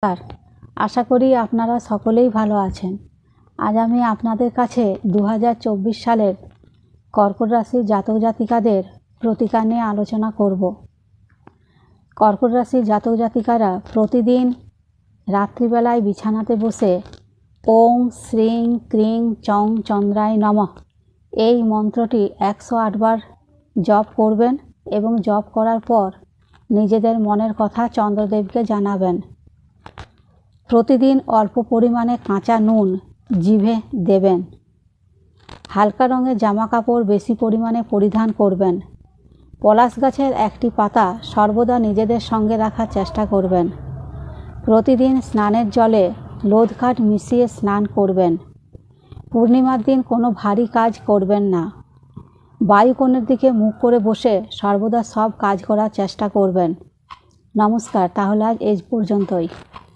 নমস্কার, আশা করি আপনারা সকলেই ভালো আছেন। আজ আমি আপনাদের কাছে 2024 সালের কর্কট রাশির জাতক জাতিকাদের প্রতিকার নিয়ে আলোচনা করব। কর্কট রাশির জাতক জাতিকারা প্রতিদিন রাত্রিবেলায় বিছানাতে বসে ওং শ্রীং ক্রিং চং চন্দ্রায় নমঃ এই মন্ত্রটি 108 বার জপ করবেন এবং জপ করার পর নিজেদের মনের কথা চন্দ্রদেবকে জানাবেন। প্রতিদিন অল্প পরিমাণে কাঁচা নুন জিভে দেবেন। হালকা রঙের জামা কাপড় বেশি পরিমাণে পরিধান করবেন। পলাশ গাছের একটি পাতা সর্বদা নিজেদের সঙ্গে রাখার চেষ্টা করবেন। প্রতিদিন স্নানের জলে লোদঘাট মিশিয়ে স্নান করবেন। পূর্ণিমার দিন কোনো ভারী কাজ করবেন না। বায়ুকোণের দিকে মুখ করে বসে সর্বদা সব কাজ করার চেষ্টা করবেন। নমস্কার, তাহলে আজ এই পর্যন্তই।